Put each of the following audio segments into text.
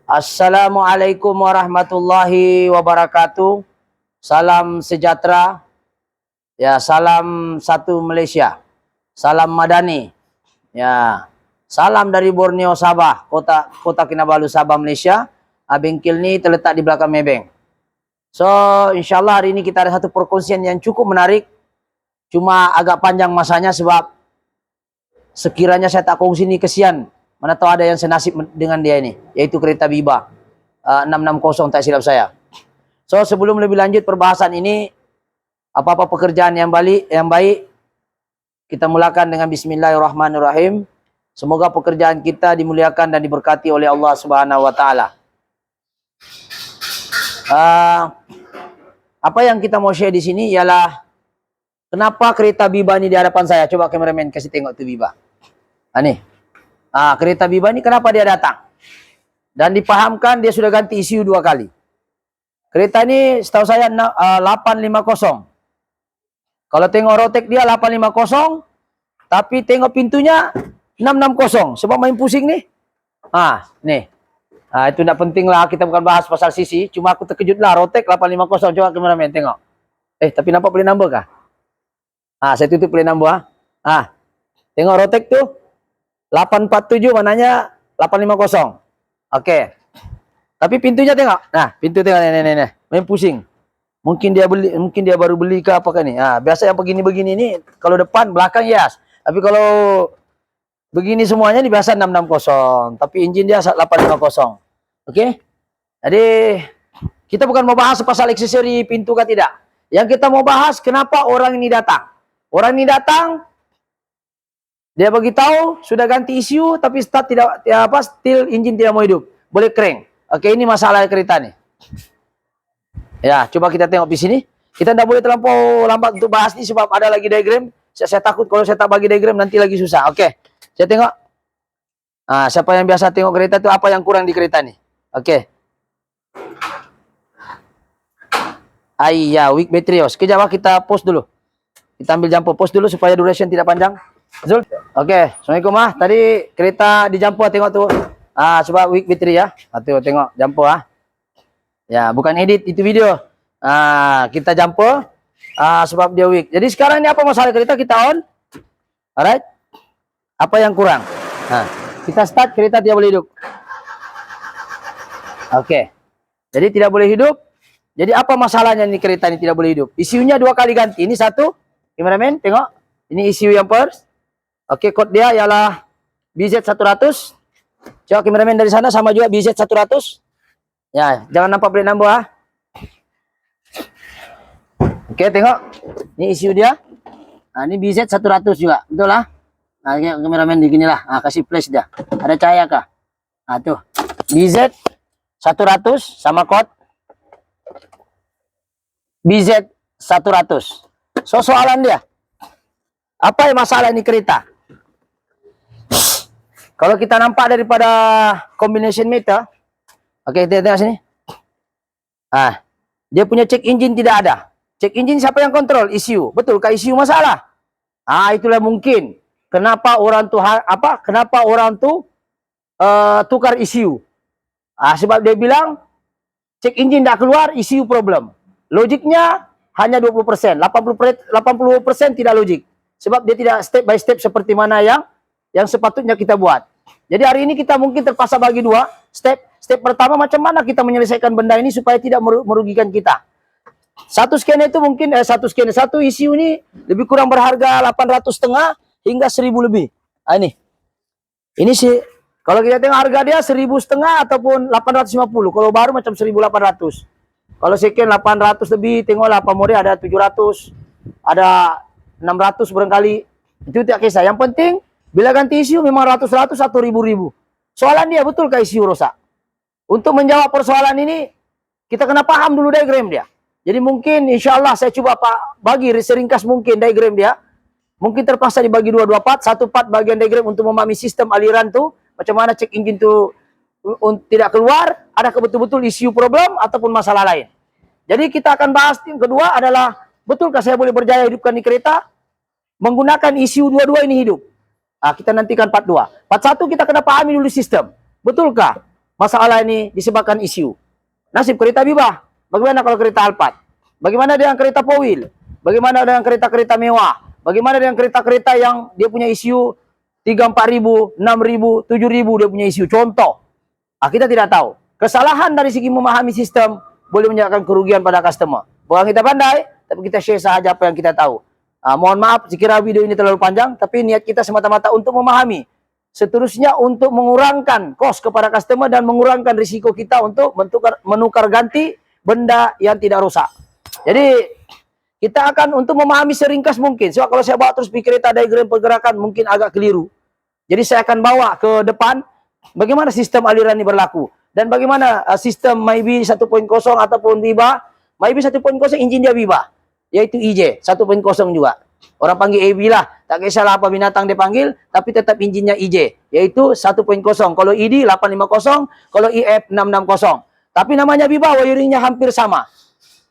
Assalamualaikum warahmatullahi wabarakatuh. Salam sejahtera. Ya, salam satu Malaysia. Salam Madani. Ya, salam dari Borneo Sabah, Kota Kinabalu Sabah Malaysia. Bengkel ni terletak di belakang Maybank. So, insyaallah hari ini kita ada satu perkongsian yang cukup menarik. Cuma agak panjang masanya sebab sekiranya saya tak kongsi ini kesian. Mana tahu ada yang senasib dengan dia ini, yaitu kereta Biba 660 tak silap saya. So, sebelum lebih lanjut perbahasan ini, apa-apa pekerjaan yang baik, kita mulakan dengan bismillahirrahmanirrahim. Semoga pekerjaan kita dimuliakan dan diberkati oleh Allah Subhanahu wa taala. Apa yang kita mau share di sini ialah kenapa kereta Biba ini di hadapan saya. Coba kameramen kasih tengok tu Biba. Nih. Kereta Biba ini kenapa dia datang? Dan dipahamkan dia sudah ganti ECU 2 kali. Kereta ini setahu saya 850. Kalau tengok rotek dia 850, tapi tengok pintunya 660. Sebab main pusing nih. Nih. Itu tidak penting lah, kita bukan bahas pasal sisi. Cuma aku terkejut lah, rotek 850. Coba kameramen tengok. Tapi nampak plate number kah? Saya tutup plate number. Tengok rotek tuh. 847 mananya 850. Oke. Tapi pintunya tengok. Nah, pintu tengok nih. Main pusing. Mungkin dia baru beli ke apakah nih. Biasa yang begini-begini ini kalau depan, belakang yes. Tapi kalau begini semuanya ini biasa 660, tapi engine dia 850. Oke? Jadi kita bukan mau bahas pasal aksesori pintu kah tidak. Yang kita mau bahas kenapa orang ini datang. Orang ini datang, dia beritahu sudah ganti ECU tapi start still engine tidak mau hidup. Boleh crank. Oke, ini masalah kereta nih. Ya, coba kita tengok di sini. Kita tidak boleh terlampau lambat untuk bahas ini sebab ada lagi diagram. Saya takut kalau saya tak bagi diagram nanti lagi susah. Oke. Saya tengok. Siapa yang biasa tengok kereta itu apa yang kurang di kereta nih? Oke. Weak battery. Sekejap kita pause dulu. Kita ambil jumper pause dulu supaya duration tidak panjang. Zul. Oke, Assalamualaikum tadi kereta di jumper tengok tuh. Sebab weak battery ya. Tuh tengok jumper Ya, bukan edit itu video. Kita jumper sebab dia weak. Jadi sekarang ini apa masalah kereta kita on? Alright. Apa yang kurang? Kita start kereta tidak boleh hidup. Oke. Jadi tidak boleh hidup. Jadi apa masalahnya ini kereta ini tidak boleh hidup? ECU-nya 2 kali ganti. Ini satu. Kameramen tengok. Ini ECU yang first. Oke, code dia ialah BZ100. Coba kameramen dari sana sama juga BZ100. Ya, jangan nampak plate number Oke, tengok. Ini ECU dia. Ini BZ100 juga. Betul lah. Kameramen beginilah. Kasih flash dia. Ada cahaya kah? Tuh. BZ100 sama code BZ100. Soalan dia. Apa yang masalah ini kereta? Kalau kita nampak daripada combination meter, oke, kita tengok sini. Dia punya check engine tidak ada. Check engine siapa yang kontrol? ECU. Betul, ECU masalah. Itulah mungkin kenapa orang tuh tukar ECU. Sebab dia bilang check engine tidak keluar, ECU problem. Logiknya hanya 20%, 80% tidak logik. Sebab dia tidak step by step seperti mana yang sepatutnya kita buat. Jadi hari ini kita mungkin terpaksa bagi 2 step. Step pertama macam mana kita menyelesaikan benda ini supaya tidak merugikan kita. Satu ECU ini lebih kurang berharga 800,500 hingga 1.000 lebih. Ini sih kalau kita tengok harga dia 1.500 ataupun 850. Kalau baru macam 1.800. Kalau second 800 lebih, tengoklah apa model ada 700, ada 600 barangkali. Itu tidak kisah. Yang penting bila ganti ECU memang ratus atau ribu. Soalan dia betulkah ECU rusak? Untuk menjawab persoalan ini kita kena paham dulu diagram dia. Jadi mungkin insya Allah saya coba bagi seringkas mungkin diagram dia. Mungkin terpaksa dibagi 2 part. Satu part bagian diagram untuk memahami sistem aliran tuh. Macam mana cek engine tuh tidak keluar. Adakah betul-betul ECU problem ataupun masalah lain. Jadi kita akan bahas yang kedua adalah betulkah saya boleh berjaya hidupkan di kereta menggunakan ECU 22 ini hidup. Kita nantikan part 2. Part 1 kita kena pahami dulu sistem. Betulkah masalah ini disebabkan isu. Nasib kereta Viva. Bagaimana kalau kereta Alphard? Bagaimana dengan kereta Powil? Bagaimana dengan kereta-kereta mewah? Bagaimana dengan kereta-kereta yang dia punya isu 3-4 ribu, 6 ribu, 7 ribu dia punya isu. Contoh. Kita tidak tahu. Kesalahan dari segi memahami sistem boleh menyebabkan kerugian pada customer. Bukan kita pandai, tapi kita share sahaja apa yang kita tahu. Mohon maaf sekira video ini terlalu panjang, tapi niat kita semata-mata untuk memahami. Seterusnya untuk mengurangkan cost kepada customer dan mengurangkan risiko kita untuk menukar ganti benda yang tidak rusak. Jadi kita akan untuk memahami seringkas mungkin. Sebab kalau saya bawa terus kereta diagram pergerakan mungkin agak keliru. Jadi saya akan bawa ke depan bagaimana sistem aliran ini berlaku. Dan bagaimana sistem Mybi 1.0 ataupun Viva. Mybi 1.0 engine dia Viva. Yaitu IJ 1.0 juga. Orang panggil AB lah. Tak kisahlah apa binatang dia panggil. Tapi tetap engine-nya IJ. Yaitu 1.0. Kalau ID 850. Kalau EF 660. Tapi namanya Viva, wiringnya hampir sama.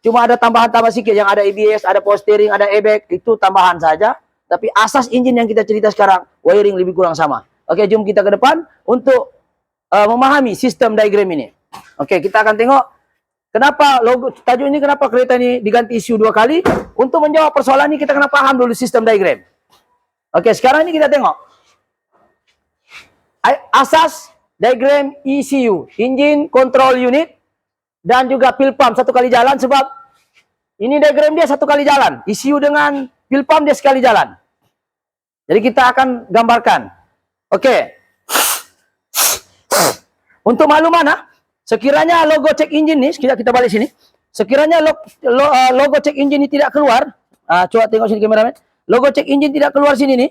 Cuma ada tambahan-tambahan sedikit. Yang ada ABS, ada power steering, ada airbag. Itu tambahan saja. Tapi asas engine yang kita cerita sekarang, wiring lebih kurang sama. Oke, jom kita ke depan untuk memahami sistem diagram ini. Oke, kita akan tengok kenapa logo tajuk ini, kenapa kereta ini diganti isu 2 kali. Untuk menjawab persoalan ini kita kena paham dulu sistem diagram. Oke, sekarang ini kita tengok asas diagram ECU, engine control unit, dan juga fuel pump 1 kali jalan. Sebab ini diagram dia 1 kali jalan, ECU dengan fuel pump dia sekali jalan. Jadi kita akan gambarkan. Oke. Untuk makluman, sekiranya logo check engine ni, kita balik sini. Sekiranya logo check engine ni tidak keluar, coba tengok sini kameraman. Logo check engine tidak keluar sini ni.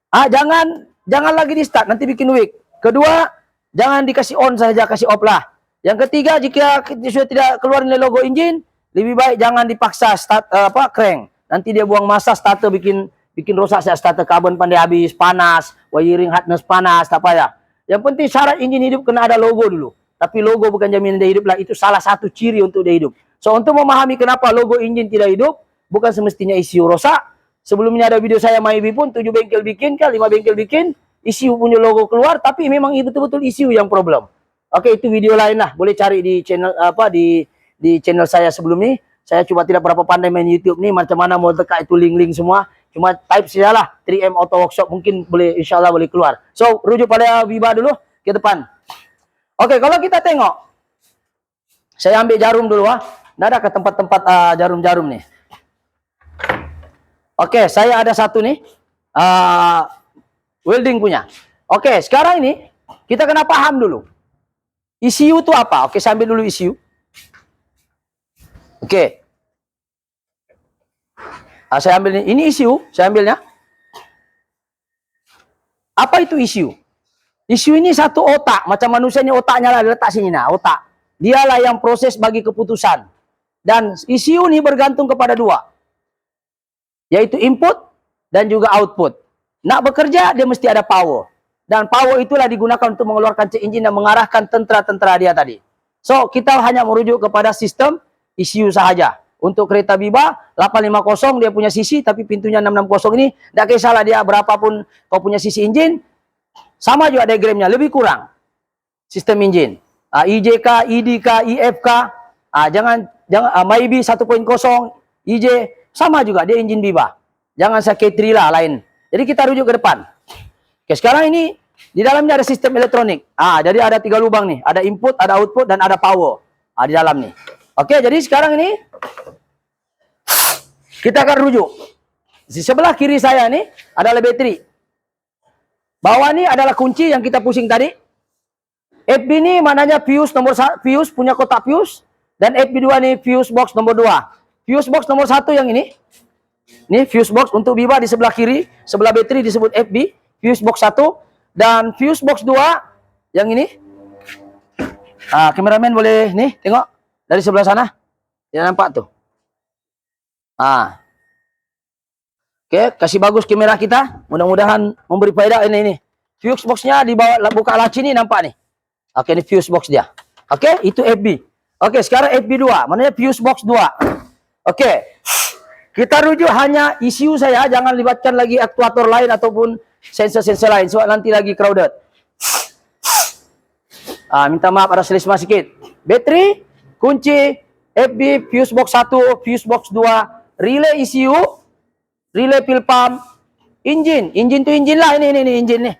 Jangan lagi di start, nanti bikin weak. Kedua, jangan dikasih on saja, kasih off lah. Yang ketiga, jika sudah tidak keluar nilai logo engine, lebih baik jangan dipaksa start crank. Nanti dia buang masa, starter bikin rosak saya, starter karbon pandai habis, panas, wiring hardness panas, tak payah. Yang penting syarat engine hidup kena ada logo dulu. Tapi logo bukan jaminan dia hidup lah. Itu salah satu ciri untuk dia hidup. So, untuk memahami kenapa logo engine tidak hidup, bukan semestinya ECU rosak. Sebelumnya ada video saya Mybi pun, 7 bengkel bikin, 5 bengkel bikin, ECU punya logo keluar, tapi memang betul-betul ECU yang problem. Oke, itu video lain lah. Boleh cari di channel di channel saya sebelum ini. Saya cuma tidak berapa pandai main YouTube nih, macam mana mau tekan itu link-link semua. Cuma type saja lah 3M Auto Workshop, mungkin boleh, insyaAllah boleh keluar. So, rujuk pada Viva dulu ke depan. Oke, kalau kita tengok, saya ambil jarum dulu Nggak ada ke tempat-tempat jarum-jarum nih. Oke, saya ada satu nih, welding punya. Oke, sekarang ini kita kena paham dulu. ECU itu apa? Oke, saya ambil dulu ECU. Oke. Saya ambil ini ECU, saya ambilnya. Apa itu ECU? ECU ini satu otak, macam manusia ini otaknya lah, letak sini otak. Dialah yang proses bagi keputusan. Dan ECU ini bergantung kepada 2. Yaitu input dan juga output. Nak bekerja dia mesti ada power. Dan power itulah digunakan untuk mengeluarkan check engine dan mengarahkan tentera-tentera dia tadi. So, kita hanya merujuk kepada sistem ECU sahaja. Untuk kereta Viva 850 dia punya sisi, tapi pintunya 660 ini tidak kisahlah dia berapapun kau punya sisi engine, sama juga diagramnya, lebih kurang sistem engine. IJK, IDK, IFK, jangan Mybi 1.0, IJ sama juga dia engine Viva. Jangan saya K3 lah lain. Jadi kita rujuk ke depan. Oke, sekarang ini di dalamnya ada sistem elektronik. Jadi ada 3 lubang nih, ada input, ada output, dan ada power di dalam nih. Oke, jadi sekarang ini kita akan rujuk. Di sebelah kiri saya ini adalah bateri. Bawah ini adalah kunci yang kita pusing tadi. FB ini maknanya fuse nomor 1, fuse punya kotak fuse, dan FB2 ini fuse box nomor 2. Fuse box nomor 1 yang ini. Ini fuse box untuk Viva di sebelah kiri, sebelah bateri disebut FB, fuse box 1, dan fuse box 2 yang ini. Kameramen boleh nih tengok dari sebelah sana. Tidak nampak tuh. Oke, kasih bagus kamera kita. Mudah-mudahan memberi faedah ini. Fuse boxnya di bawah buka laci ini nampak nih. Oke, ini fuse box dia. Oke, itu FB. Oke, sekarang FB2. Maknanya fuse box 2. Oke. Kita rujuk hanya ECU saya, jangan libatkan lagi aktuator lain ataupun sensor-sensor lain. Sebab nanti lagi crowded. Minta maaf ada selisih sikit. Bateri, kunci, FB, fuse box 1, fuse box 2, relay ECU, relay fuel pump, engine tu engine lah, ini engine nih.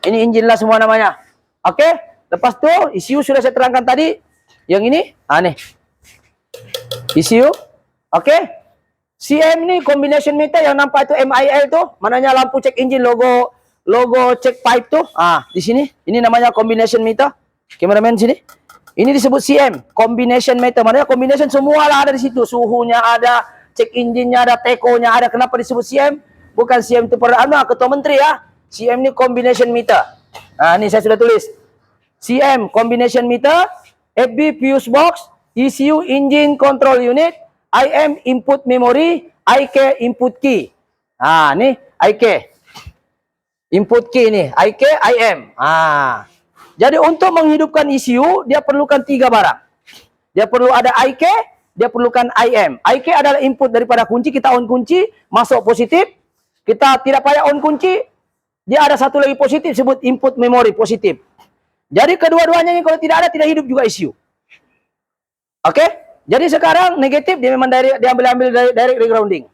Ini engine lah semua namanya. Oke, lepas tu ECU sudah saya terangkan tadi. Yang ini, nih. ECU, oke. CM ni combination meter yang nampak itu MIL tu, mananya lampu cek engine, logo cek pipe tu. Di sini, ini namanya combination meter. Kameraman sini. Ini disebut CM, combination meter. Maknanya combination semua lah ada di situ. Suhunya ada, cek engine-nya ada, tekonya ada. Kenapa disebut CM? Bukan CM itu Ketua Menteri ya. CM ini combination meter. Ini saya sudah tulis. CM combination meter, FB fuse box, ECU engine control unit, IM input memory, IK input key. Ini IK. Input key ini, IK, IM. Jadi untuk menghidupkan ECU, dia perlukan 3 barang. Dia perlu ada IK, dia perlukan IM. IK adalah input daripada kunci, kita on kunci, masuk positif. Kita tidak payah on kunci, dia ada satu lagi positif, sebut input memory positif. Jadi kedua-duanya ini kalau tidak ada, tidak hidup juga ECU. Oke? Jadi sekarang negatif, dia memang dia ambil dari grounding.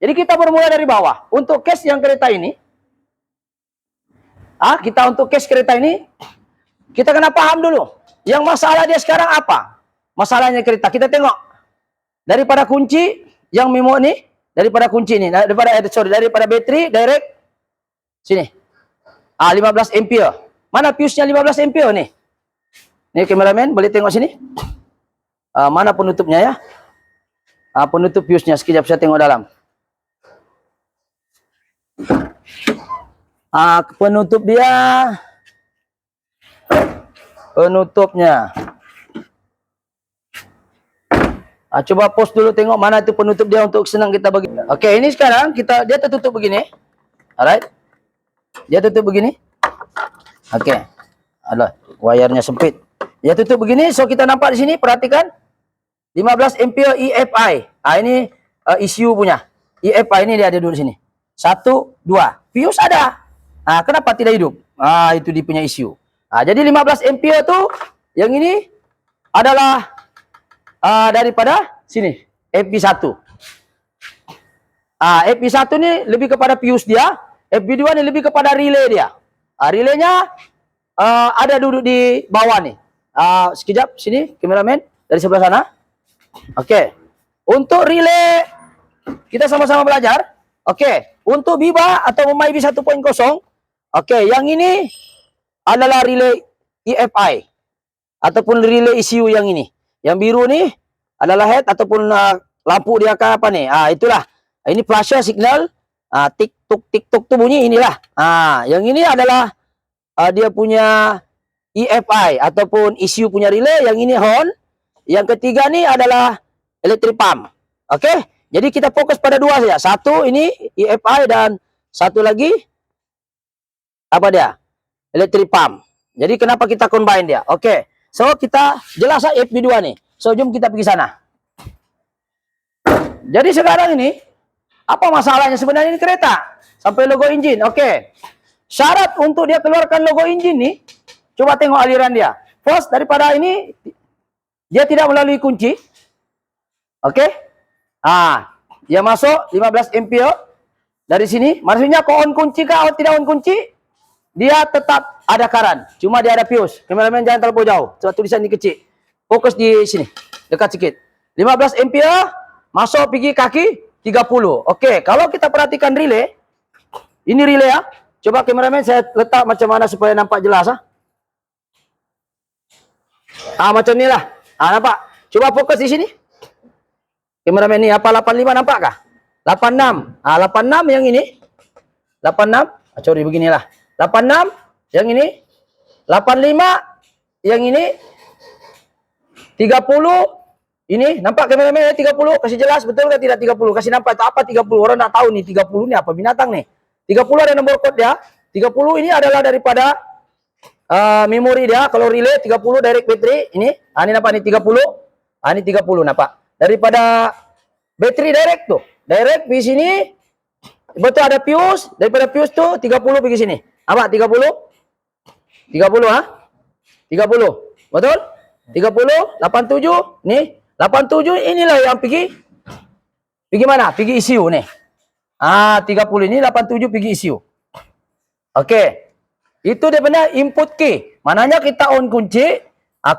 Jadi kita bermula dari bawah. Untuk case yang kereta ini, untuk case kereta ini, kita kena paham dulu. Yang masalah dia sekarang apa? Masalahnya kereta. Kita tengok. Daripada kunci, yang memo ini, daripada kunci ini, daripada bateri, direct, sini. 15 ampere. Mana fuse-nya 15 ampere nih? Nih kameramen, boleh tengok sini. Mana penutupnya ya? Penutup fuse-nya, sekejap saya tengok dalam. Penutup dia... Penutupnya. Coba pause dulu tengok mana itu penutup dia untuk senang kita bagi. Oke, ini sekarang dia tertutup begini. Alright. Dia tutup begini. Oke. Alah, wayarnya sempit. Dia tutup begini, so kita nampak di sini, perhatikan. 15 ampere EFI. Ini ECU punya. EFI ini dia ada dulu sini. 1, 2. Fuse ada. Kenapa tidak hidup? Itu dia punya ECU. Jadi 15 ampere tu, yang ini adalah daripada sini, FB1. FB1 ni lebih kepada fuse dia, FB2 ni lebih kepada relay dia. Relaynya ada duduk di bawah ni. Sekejap, sini, kameramen, dari sebelah sana. Oke. Untuk relay, kita sama-sama belajar. Oke. Untuk Biba atau MyB 1.0, oke, yang ini adalah relay EFI ataupun relay ECU yang ini. Yang biru ni adalah head ataupun lampu dia ke apa nih. Itulah. Ini flasher signal. Tik tuk tu bunyi inilah. Yang ini adalah dia punya EFI ataupun ECU punya relay. Yang ini horn. Yang ketiga ni adalah electric pump. Oke. Jadi kita fokus pada 2 saja. Satu ini EFI dan satu lagi apa dia? Electric pump. Jadi kenapa kita combine dia? Oke. So kita jelas FB2 nih. So jom kita pergi sana. Jadi sekarang ini apa masalahnya sebenarnya ini kereta? Sampai logo engine. Oke. Syarat untuk dia keluarkan logo engine nih, coba tengok aliran dia. First daripada ini dia tidak melalui kunci. Oke. Dia masuk 15 ampere dari sini. Maksudnya kau on kunci kah atau tidak on kunci? Dia tetap ada karan, cuma dia ada fuse. Kameramen jangan terlalu jauh, sebab tulisan ini kecil. Fokus di sini, dekat sikit. 15 ampere, masuk pergi kaki 30. Oke, kalau kita perhatikan relay, ini relay ya. Coba kameramen saya letak macam mana supaya nampak jelas macam inilah. Nampak? Coba fokus di sini. Kameramen ini apa 85 nampak kah? 86. 86 yang ini. 86. Sorry beginilah. 86 yang ini, 85 yang ini, 30 ini, nampak kameramen 30, kasih jelas betul ke tidak 30, kasih nampak itu apa 30, orang tak tahu nih 30 ini apa binatang nih. 30 ada nomor kod dia, 30 ini adalah daripada memori dia, kalau relay 30 direct battery, ini nampak nih 30, ini 30 nampak. Daripada battery direct tuh, direct di sini, betul ada fuse, daripada fuse tuh 30 pergi sini. Apa 30? 30 30 30. Betul? 30, 87. Nih, 87 inilah yang pergi mana? Pergi ECU nih. 30 ini 87 pergi ECU. Oke. Itu dia benar input key. Mananya kita on kunci.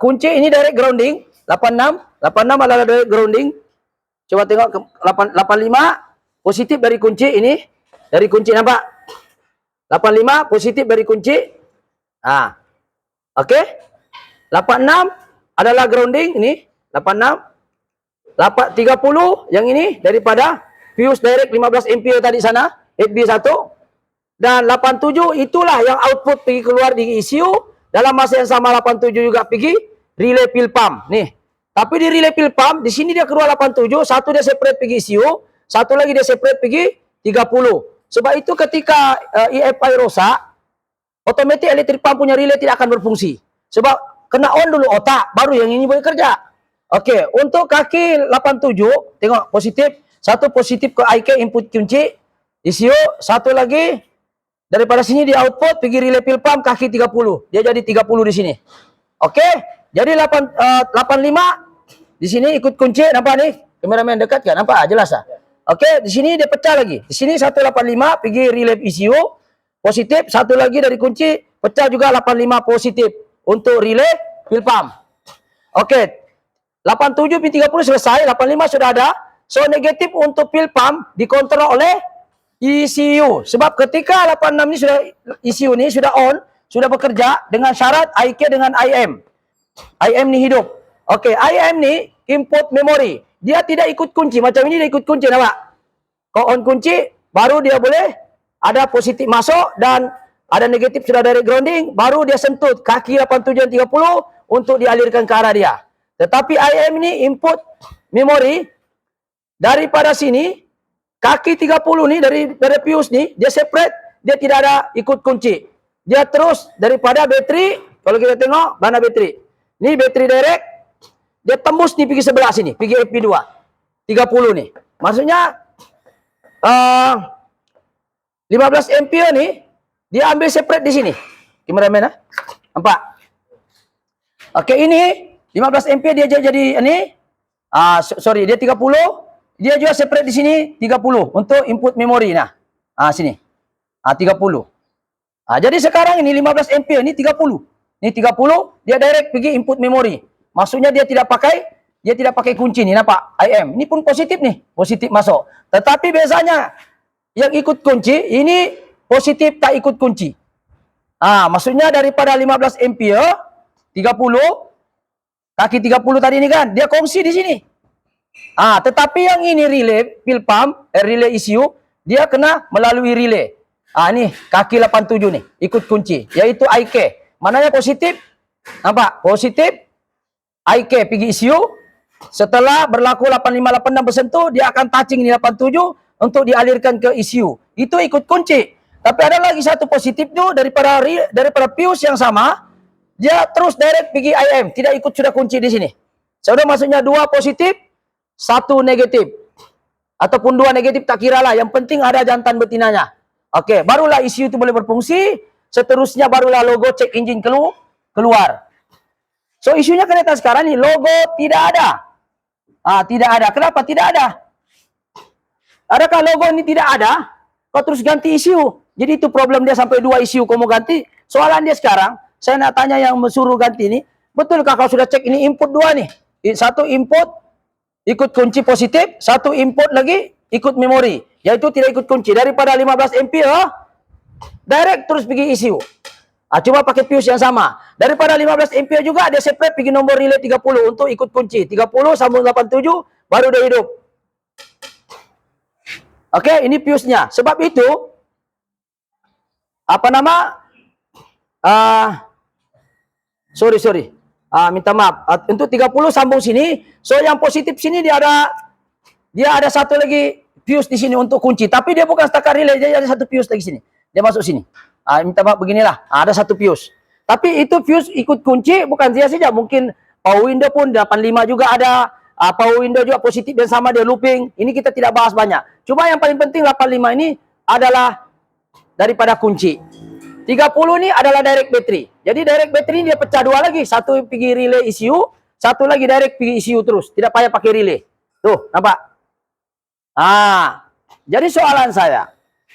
Kunci ini direct grounding. 86. 86 adalah direct grounding. Coba tengok 85 positif dari kunci ini. Dari kunci nampak? 85 positif dari kunci. Oke. 86 adalah grounding ini. 86. 30 yang ini daripada fuse direct 15 ampere tadi sana. 8B1. Dan 87 itulah yang output pergi keluar di ECU. Dalam masa yang sama 87 juga pergi relay fill pump. Nih. Tapi di relay fill pump, di sini dia keluar 87. Satu dia separate pergi ECU. Satu lagi dia separate pergi 30. Sebab itu ketika EFI rosak, otomatis electric pump punya relay tidak akan berfungsi. Sebab kena on dulu otak, baru yang ini boleh kerja. Oke, untuk kaki 87, tengok positif. Satu positif ke IK input kunci, ECU. Satu lagi daripada sini di output pergi relay fill pump kaki 30. Dia jadi 30 di sini. Oke, jadi 85 di sini ikut kunci, nampak nih? Kameramen dekat kan? Nampak? Jelas ah? Oke, di sini dia pecah lagi. Di sini 185 pergi relay ECU positif, satu lagi dari kunci pecah juga 85 positif untuk relay fill pump. Oke. 87 pin 30 selesai, 85 sudah ada. So negatif untuk fill pump dikontrol oleh ECU. Sebab ketika 86 ini sudah ECU ini sudah on, sudah bekerja dengan syarat IK dengan IM. IM ini hidup. Oke, IM ini input memori. Dia tidak ikut kunci, macam ini dia ikut kunci nampak. Kalau on kunci baru dia boleh ada positif masuk dan ada negatif sudah dari grounding, baru dia sentuh kaki 87 dan 30 untuk dialirkan ke arah dia. Tetapi IM ini input memori daripada sini kaki 30 nih dari fuse nih dia separate, dia tidak ada ikut kunci. Dia terus daripada bateri, kalau kita tengok mana bateri. Ini bateri direct, dia tembus nih pergi sebelah sini, pergi FP2. 30 nih. Maksudnya 15 ampere nih dia ambil separate di sini. Kameramen nampak? Oke, ini 15 ampere dia jadi ini sorry dia 30, dia juga separate di sini 30 untuk input memori nah. Sini. 30. Jadi sekarang ini 15 ampere ini 30. Ini 30 dia direct pergi input memori. Maksudnya dia tidak pakai kunci nih nampak IM. Ini pun positif nih, positif masuk. Tetapi biasanya yang ikut kunci ini positif tak ikut kunci. Maksudnya daripada 15 ampere 30 kaki 30 tadi ini kan, dia kongsi di sini. Tetapi yang ini relay fill pump, relay ECU, dia kena melalui relay. Ini kaki 87 nih, ikut kunci, yaitu IK. Mananya positif? Nampak? Positif, IK pergi ECU. Setelah berlaku 8586 bersentuh, dia akan touching ini 87 untuk dialirkan ke ECU. Itu ikut kunci. Tapi ada lagi satu positif tuh daripada fuse yang sama. Dia terus direct pergi IM, tidak ikut sudah kunci di sini. Sudah maksudnya 2 positif, 1 negatif. Ataupun 2 negatif tak kira lah, yang penting ada jantan betinanya. Oke, barulah ECU itu boleh berfungsi, seterusnya barulah logo check engine keluar. So isunya kelihatan sekarang nih, logo tidak ada. Tidak ada. Kenapa tidak ada? Adakah logo ini tidak ada? Kau terus ganti ECU. Jadi itu problem dia sampai 2 ECU kau mau ganti. Soalan dia sekarang, saya nak tanya yang suruh ganti ini, betulkah kau sudah cek ini input 2 nih? Satu input ikut kunci positif, satu input lagi ikut memori, yaitu tidak ikut kunci. Daripada 15 ampere direct terus pergi ECU. Coba pakai fuse yang sama. Daripada 15 ampere juga dia separate pergi nombor relay 30 untuk ikut kunci. 30 sambung 87 baru dia hidup. Oke, ini fuse-nya. Sebab itu sorry. Minta maaf. Untuk 30 sambung sini. So yang positif sini dia ada satu lagi fuse di sini untuk kunci. Tapi dia bukan setakat relay, dia ada satu fuse lagi sini. Dia masuk sini. Minta maaf beginilah. Ada satu fuse. Tapi itu fuse ikut kunci bukan dia saja. Mungkin power window pun 85 juga ada. Power window juga positif dan sama dia looping. Ini kita tidak bahas banyak. Cuma yang paling penting 85 ini adalah daripada kunci. 30 ni adalah direct battery. Jadi direct battery ni dia pecah dua lagi. Satu pergi relay ECU, satu lagi direct pergi ECU terus. Tidak payah pakai relay. Tuh, nampak? Jadi soalan saya,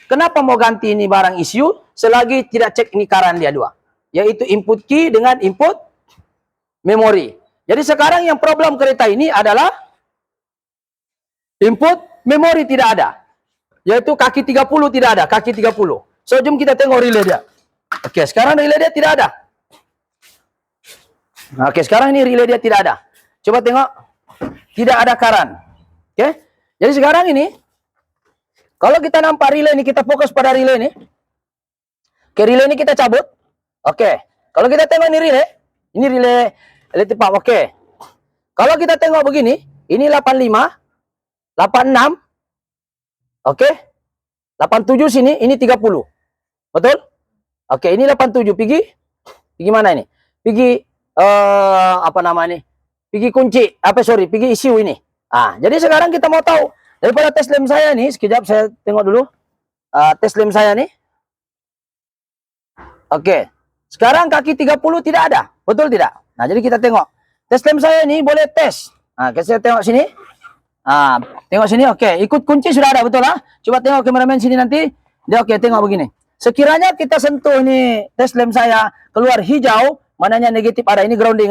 kenapa mau ganti ini barang ECU selagi tidak cek ini current dia dua? Yaitu input key dengan input memori. Jadi sekarang yang problem kereta ini adalah input memori tidak ada. Yaitu kaki 30 tidak ada, kaki 30. So, jom kita tengok relay dia. Oke, sekarang relay dia tidak ada. Oke, sekarang ini relay dia tidak ada. Coba tengok. Tidak ada current. Oke. Jadi sekarang ini, kalau kita nampak relay ini, kita fokus pada relay ini. Oke, relay ini kita cabut. Oke. Kalau kita tengok ini relay electric pump. Oke. Kalau kita tengok begini, ini 85, 86. Oke. 87 sini, ini 30. Betul? Oke, ini 87 pergi mana ini? Pergi apa nama ini? Pergi kunci, pergi ECU ini. Jadi sekarang kita mau tahu daripada tes lem saya nih, sekejap saya tengok dulu. Tes lem saya nih. Oke. Sekarang kaki 30 tidak ada. Betul tidak? Nah, jadi kita tengok. Tes lem saya ini boleh tes. Saya tengok sini. Tengok sini, oke. Ikut kunci sudah ada, betul lah? Coba tengok kameramen sini nanti. Dia oke, tengok begini. Sekiranya kita sentuh ini tes lem saya keluar hijau, mananya negatif ada, ini grounding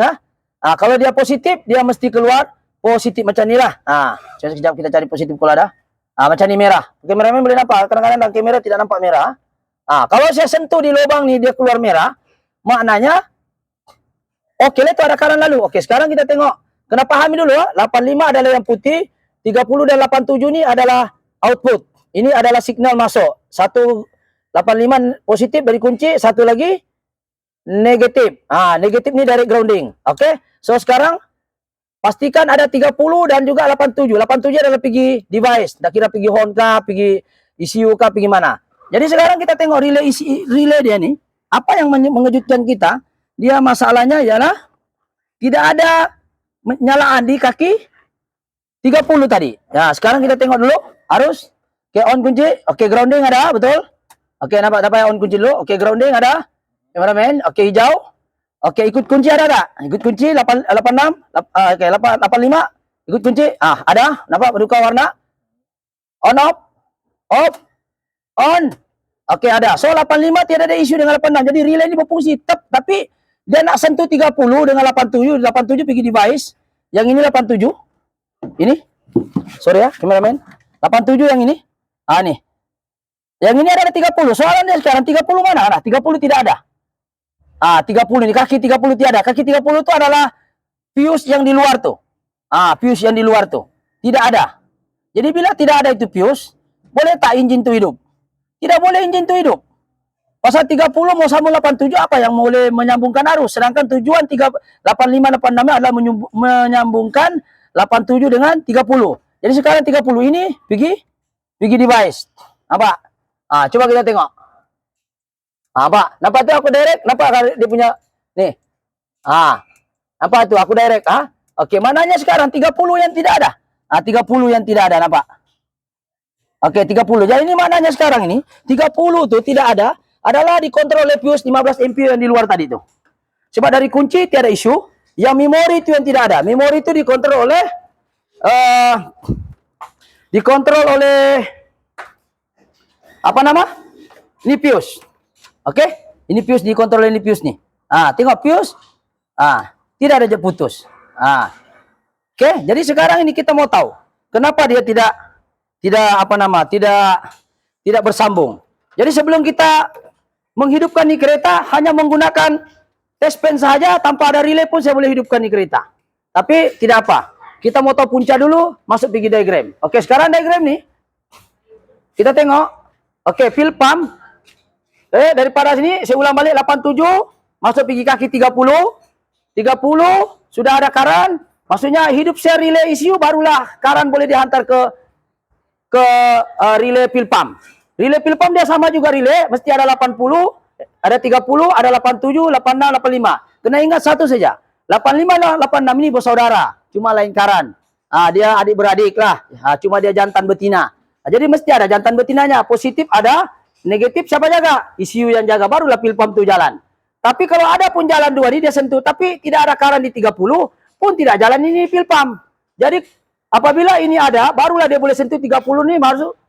kalau dia positif, dia mesti keluar positif macam ni lah. Sekejap kita cari positif kalau ada. Macam ni merah. Kameramen boleh nampak, kadang-kadang dalam kamera tidak nampak merah. Kalau saya sentuh di lubang ni dia keluar merah, maknanya oke, itu ada current lalu. Oke, sekarang kita tengok. Kena pahami dulu 85 adalah yang putih, 30 dan 87 ni adalah output. Ini adalah signal masuk. 185 positif dari kunci, satu lagi negatif. Negatif ni dari grounding. Oke. So sekarang pastikan ada 30 dan juga 87. 87 adalah pergi device. Tak kira pergi horn kah, pergi ECU kah, pergi mana. Jadi sekarang kita tengok relay dia ni. Apa yang mengejutkan kita? Dia masalahnya ialah tidak ada penyalaan di kaki 30 tadi. Sekarang kita tengok dulu arus. Oke, on kunci. Oke, grounding ada, betul? Oke, nampak on kunci dulu. Oke, grounding ada. Kameramen. Oke, hijau. Oke, ikut kunci ada tak? Ikut kunci 86. Oke, 85. Ikut kunci. Ada. Nampak berubah warna. On, off, on. Oke, ada. So 85 tidak ada isu dengan 86. Jadi relay ini berfungsi tapi dia nak sentuh 30 dengan 87. 87 pergi device. Yang ini 87. Ini. Sorry ya, kameramen. 87 yang ini. Nih. Yang ini adalah 30. Soalannya sekarang 30 mana? 30 tidak ada. 30 ini kaki 30 tidak ada. Kaki 30 itu adalah fuse yang di luar tuh. Fuse yang di luar tuh. Tidak ada. Jadi bila tidak ada itu fuse, boleh tak engine itu hidup? Tidak boleh engine itu hidup. Pasal 30 mau sambung 87 apa yang boleh menyambungkan arus? Sedangkan tujuan 85 86 adalah menyambungkan 87 dengan 30. Jadi sekarang 30 ini pergi device. Nampak? Coba kita tengok. Nampak? Nampak tu aku direct? Nampak dia punya nih. Nampak tu aku direct? Okey, mananya sekarang 30 yang tidak ada. 30 yang tidak ada, nampak? Okey, 30. Jadi ini maknanya sekarang ini 30 tu tidak ada adalah dikontrol oleh fuse 15 ampere yang di luar tadi tu. Sebab dari kunci tiada isu, yang memori itu yang tidak ada. Memori itu dikontrol oleh apa nama? Ini fuse. Oke? Ini fuse dikontrol oleh ini fuse nih. Tengok fuse. Tidak ada je putus. Oke, jadi sekarang ini kita mau tahu kenapa dia tidak bersambung. Jadi sebelum kita menghidupkan nih kereta hanya menggunakan test pen saja tanpa ada relay pun saya boleh hidupkan nih kereta. Tapi tidak apa. Kita mau tahu punca dulu, masuk pergi diagram. Oke, sekarang diagram nih. Kita tengok. Oke, fill pump. Daripada sini saya ulang balik 87 masuk pergi kaki 30. 30 sudah ada current. Maksudnya hidup share relay ECU barulah current boleh dihantar ke relay fill pump. Relay fill pump dia sama juga relay, mesti ada 80, ada 30, ada 87, 86, 85. Kena ingat satu saja. 85 dan 86 ini bersaudara, cuma lain current. Dia adik-beradik lah. Cuma dia jantan betina. Jadi mesti ada jantan betinanya. Positif ada, Negatif siapa jaga? ECU yang jaga, barulah pil pump itu jalan. Tapi kalau ada pun jalan 2 ini dia sentuh, tapi tidak ada current di 30, pun tidak jalan ini pil pump. Jadi apabila ini ada, barulah dia boleh sentuh 30 nih,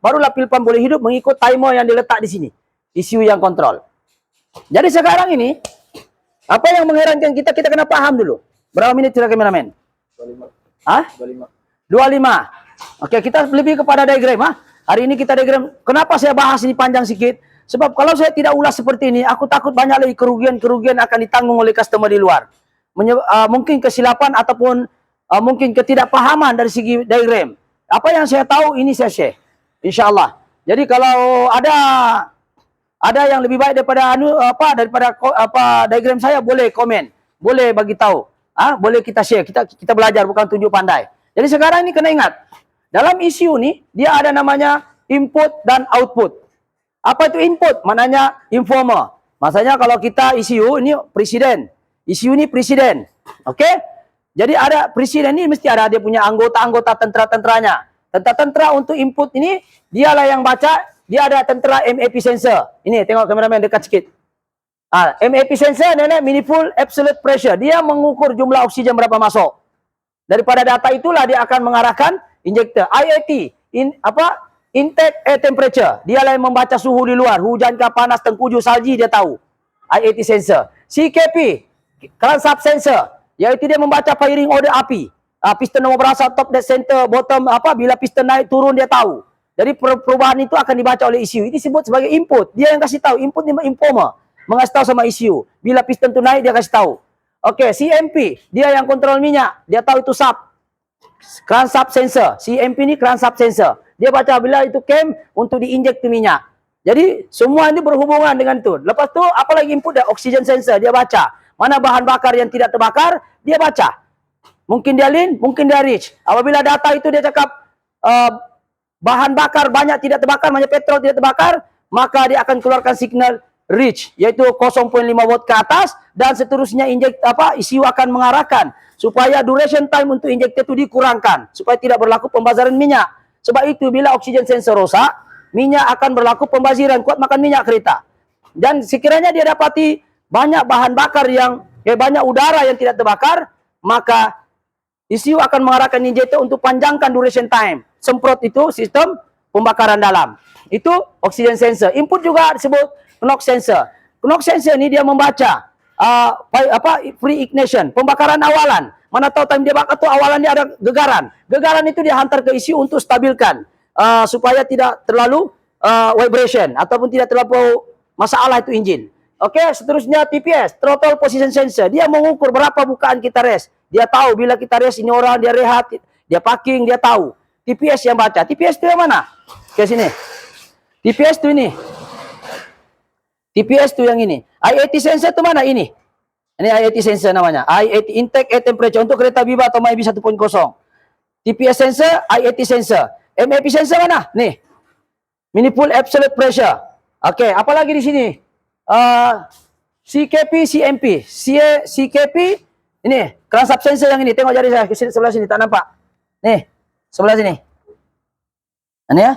barulah pil pump boleh hidup mengikut timer yang diletak di sini. ECU yang kontrol. Jadi sekarang ini, apa yang mengherankan kita kena paham dulu. Berapa menit sudah kameramen? 25. Hah? 25. Oke, kita lebih kepada diagram. Hari ini kita diagram. Kenapa saya bahas ini panjang sedikit? Sebab kalau saya tidak ulas seperti ini, aku takut banyak lagi kerugian-kerugian akan ditanggung oleh customer di luar. Mungkin kesilapan ataupun mungkin ketidakpahaman dari segi diagram. Apa yang saya tahu ini saya share. InsyaAllah. Jadi kalau ada yang lebih baik daripada diagram saya, boleh komen, boleh bagi tahu, boleh kita share, kita belajar, bukan tunjuk pandai. Jadi sekarang ini kena ingat, dalam ECU nih dia ada namanya input dan output. Apa itu input? Maknanya informer. Maksudnya kalau kita ECU ini presiden, ECU ini presiden, oke? Jadi ada presiden ini mesti ada dia punya anggota-anggota tentara-tentaranya. Tentara-tentara untuk input ini dialah yang baca. Dia ada tentera MAP sensor. Ini tengok kameramen dekat sikit. MAP sensor adalah meaningful absolute pressure. Dia mengukur jumlah oksigen berapa masuk. Daripada data itulah dia akan mengarahkan injektor. IAT, intake air temperature. Dialah yang membaca suhu di luar. Hujan ke panas, tengkujuh, salji dia tahu. IAT sensor. CKP, crankshaft sensor. Iaitu dia membaca firing order api. Piston nomor berasal, top, dead center, bottom, bila piston naik turun dia tahu. Jadi perubahan itu akan dibaca oleh ECU. Ini disebut sebagai input. Dia yang kasih tahu. Input ni informer. Mengasih tahu sama ECU. Bila piston itu naik, dia kasih tahu. Oke, CMP. Dia yang kontrol minyak. Dia tahu itu sub. Crankshaft sensor. CMP ni crankshaft sensor. Dia baca bila itu cam untuk diinjek tu minyak. Jadi, semua ini berhubungan dengan itu. Lepas tu, apa lagi input dia? Oxygen sensor. Dia baca. Mana bahan bakar yang tidak terbakar, dia baca. Mungkin dia lean, mungkin dia rich. Apabila data itu dia cakap, bahan bakar banyak tidak terbakar, banyak petrol tidak terbakar, maka dia akan keluarkan signal rich, yaitu 0.5 volt ke atas, dan seterusnya ECU akan mengarahkan supaya duration time untuk injektor itu dikurangkan, supaya tidak berlaku pembazaran minyak. Sebab itu bila oksigen sensor rosak, minyak akan berlaku pembaziran, kuat makan minyak kereta. Dan sekiranya dia dapati banyak bahan bakar banyak udara yang tidak terbakar, maka ECU akan mengarahkan injektor untuk panjangkan duration time. Semprot itu sistem pembakaran dalam. Itu oxygen sensor. Input juga disebut knock sensor. Knock sensor ini dia membaca free ignition, pembakaran awalan. Mana tahu time dia bakar itu awalan dia ada gegaran. Gegaran itu dia hantar ke ECU untuk stabilkan supaya tidak terlalu vibration ataupun tidak terlalu masalah itu engine. Oke, seterusnya TPS, throttle position sensor. Dia mengukur berapa bukaan kita rest. Dia tahu bila kita rest ini orang dia rehat, dia parking, dia tahu. TPS yang baca. TPS itu yang mana? Ke sini. TPS itu ini. TPS itu yang ini. IAT sensor itu mana? Ini. Ini IAT sensor namanya. IAT intake air temperature untuk kereta Viva atau Myvi 1.0. TPS sensor, IAT sensor. MAP sensor mana? Nih. Meaningful absolute pressure. Oke, apa lagi di sini? CKP, CMP. CKP, ini. Crankshaft sensor yang ini. Tengok jari saya. Sebelah sini, tak nampak. Nih. Sebelah sini. Ini ya.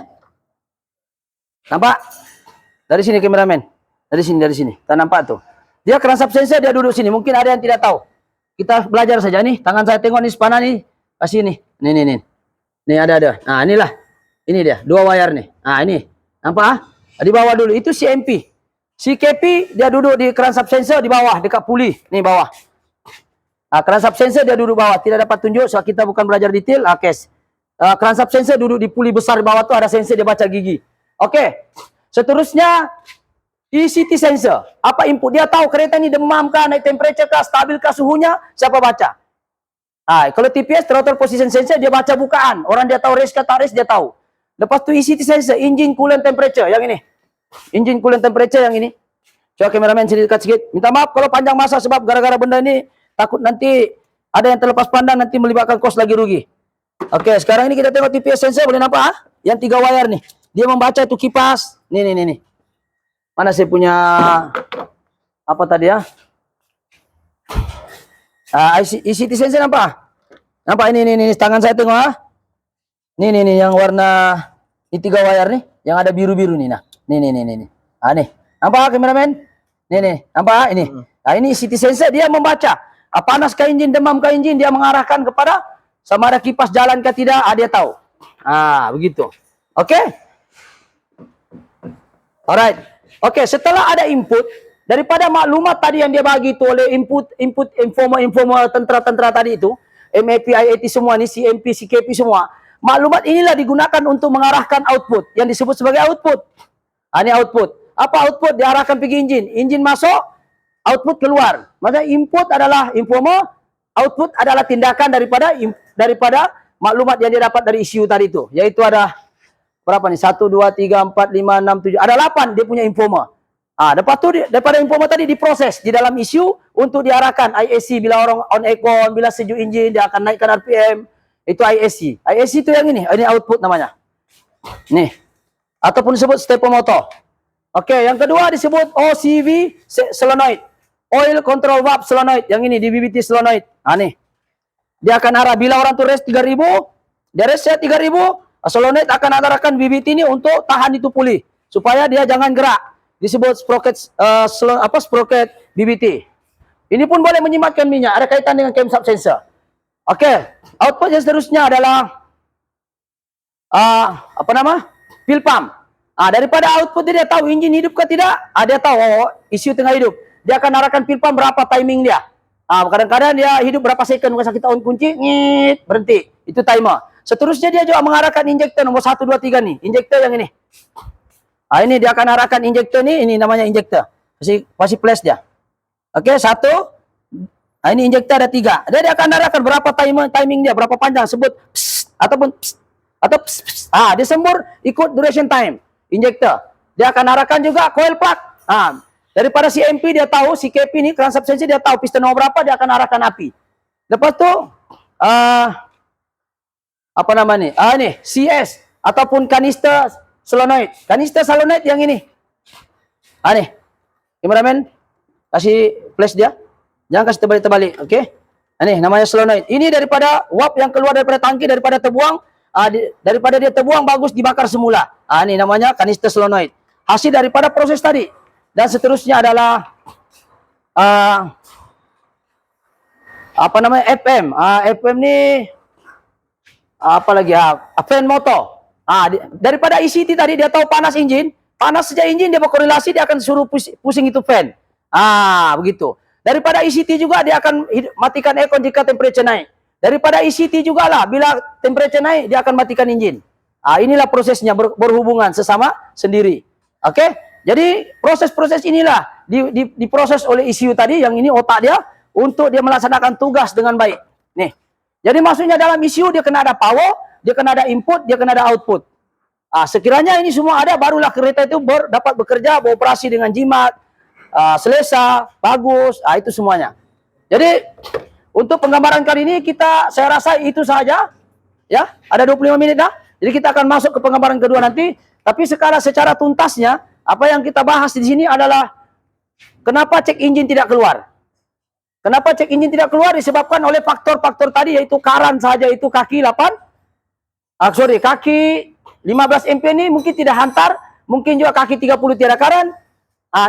Nampak? Dari sini kameramen. Dari sini. Tak nampak tuh. Dia crankshaft sensor, dia duduk sini. Mungkin ada yang tidak tahu. Kita belajar saja nih. Tangan saya tengok nih spana nih. Kasih nih. Nih. Nih ada. Nah, inilah. Ini dia. 2 wire nih. Nah, ini. Nampak? Di bawah dulu. Itu CMP. CKP, dia duduk di crankshaft sensor di bawah. Dekat puli. Nih bawah. Crankshaft sensor dia duduk bawah. Tidak dapat tunjuk. So kita bukan belajar detail. Crankshaft sensor duduk di puli besar di bawah tu ada sensor dia baca gigi. Oke. Seterusnya ECT sensor. Apa input? Dia tahu kereta ini demam kah, naik temperature kah, stabil kah suhunya, siapa baca? Kalau TPS throttle position sensor dia baca bukaan. Orang dia tahu race kah tak race dia tahu. Lepas tu ECT sensor, engine coolant temperature yang ini. Engine coolant temperature yang ini. Coba kameramen sini dekat sikit. Minta maaf kalau panjang masa sebab gara-gara benda ini takut nanti ada yang terlepas pandang nanti melibatkan kos lagi rugi. Oke, sekarang ini kita tengok TPS sensor, boleh nampak Yang 3 wire nih. Dia membaca itu kipas. Nih. Mana saya punya apa tadi ya? ECT sensor nampak? Nampak ini tangan saya tengok Nih yang warna ini 3 wire nih, yang ada biru-biru nih. Nah, nih. Nih. Nampak kameramen? Nih, nampak ini. Ini city sensor dia membaca. Panas ke engine, demam ke engine, dia mengarahkan kepada sama ada kipas jalan ke tidak, dia tahu. Begitu. Oke? Alright. Oke, setelah ada input daripada maklumat tadi yang dia bagi itu oleh input informa tentara tadi itu, MAP, IAT semua ni, CMP, CKP semua. Maklumat inilah digunakan untuk mengarahkan output yang disebut sebagai output. Ini output. Apa output? Diarahkan pergi engine masuk, output keluar. Maka input adalah informa, output adalah tindakan daripada maklumat yang dia dapat dari ECU tadi itu. Yaitu ada berapa nih? 1, 2, 3, 4, 5, 6, 7. Ada 8 dia punya informa. Lepas tu daripada informa tadi diproses di dalam ECU untuk diarahkan ISC bila orang on aircon, bila sejuk engine dia akan naikkan RPM. Itu ISC. ISC itu yang ini output namanya. Nih. Ataupun disebut stepper motor. Oke, yang kedua disebut OCV solenoid. Oil control valve solenoid. Yang ini di BBT solenoid. Nih. Dia akan arah bila orang tu rest 3000, dia reset 3000, solenoid akan arahkan BBT ini untuk tahan itu pulih supaya dia jangan gerak. Disebut sprocket BBT. Ini pun boleh menyimatkan minyak, ada kaitan dengan camshaft sensor. Oke, output yang seterusnya adalah fuel pump. Daripada output dia tahu engine hidup ke tidak, dia tahu ECU tengah hidup. Dia akan arahkan fuel pump berapa timing dia. Kadang-kadang dia hidup berapa second, masa kita on kunci, nyit, berhenti. Itu timer. Seterusnya dia juga mengarahkan injektor nomor 1, 2, 3 nih. Injektor yang ini. Ini dia akan arahkan injektor nih, ini namanya injektor. Pasti flash dia. Oke, 1. Ini injektor ada 3. Dia akan arahkan berapa timing dia, berapa panjang. Sebut psst, ataupun psst, atau psst, psst. Dia sembur ikut duration time. Injektor. Dia akan arahkan juga coil plug. Daripada CMP dia tahu, CKP ini, crankshaft sensor dia tahu piston nomor berapa, dia akan arahkan api. Lepas tu, apa nama ni? Ini, CS, ataupun kanister solenoid. Kanister solenoid yang ini. Nih, cameraman, kasih flash dia. Jangan kasih terbalik-terbalik, oke? Ini namanya solenoid. Ini daripada uap yang keluar daripada tangki, daripada terbuang, daripada dia terbuang, bagus dibakar semula. Ini namanya kanister solenoid. Hasil daripada proses tadi. Dan seterusnya adalah apa namanya? FM. FM ni apa lagi? Fan motor. Daripada ECT tadi dia tahu panas engine, panas saja engine dia berkorelasi, dia akan suruh pusing itu fan. Begitu. Daripada ECT juga dia akan matikan aircon jika temperature naik. Daripada ECT juga lah bila temperature naik dia akan matikan engine. Inilah prosesnya berhubungan sesama sendiri. Oke? Jadi proses-proses inilah diproses oleh ECU tadi, yang ini otak dia untuk dia melaksanakan tugas dengan baik. Nih. Jadi maksudnya dalam ECU dia kena ada power, dia kena ada input, dia kena ada output. Sekiranya ini semua ada, barulah kereta itu dapat bekerja, beroperasi dengan jimat, selesa, bagus, itu semuanya. Jadi untuk penggambaran kali ini saya rasa itu saja. Ya, ada 25 menit dah. Jadi kita akan masuk ke penggambaran kedua nanti. Tapi secara tuntasnya, apa yang kita bahas di sini adalah kenapa cek engine tidak keluar. Kenapa cek engine tidak keluar disebabkan oleh faktor-faktor tadi, yaitu karan saja itu kaki 15 ampere ini mungkin tidak hantar, mungkin juga kaki 30 tiada karan.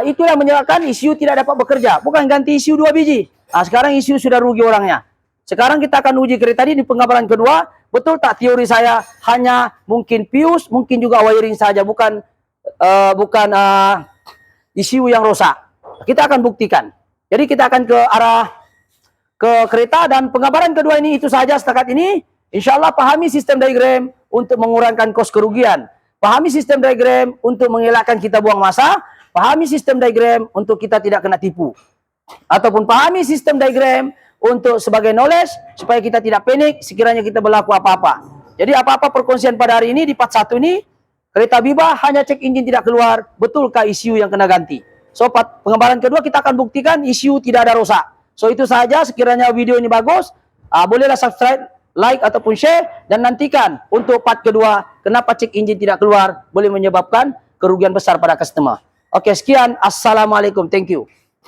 Itu yang menyebabkan ECU tidak dapat bekerja. Bukan ganti ECU 2 biji. Sekarang ECU sudah rugi orangnya. Sekarang kita akan uji kereta ini di penggambaran kedua. Betul tak teori saya hanya mungkin fuse, mungkin juga wiring saja, bukan ECU yang rosak. Kita akan buktikan. Jadi kita akan ke kereta, dan penggambaran kedua ini itu saja setakat ini. Insyaallah pahami sistem diagram untuk mengurangkan kos kerugian. Pahami sistem diagram untuk mengelakkan kita buang masa. Pahami sistem diagram untuk kita tidak kena tipu. Ataupun pahami sistem diagram untuk sebagai knowledge supaya kita tidak panik sekiranya kita berlaku apa-apa. Jadi apa-apa perkongsian pada hari ini di part 1 ini, kereta Biba hanya cek engine tidak keluar, betulkah ECU yang kena ganti? So penggambaran kedua kita akan buktikan ECU tidak ada rosak. So itu saja, sekiranya video ini bagus, bolehlah subscribe, like ataupun share, dan nantikan untuk part kedua kenapa cek engine tidak keluar boleh menyebabkan kerugian besar pada customer. Oke, sekian. Assalamualaikum. Thank you.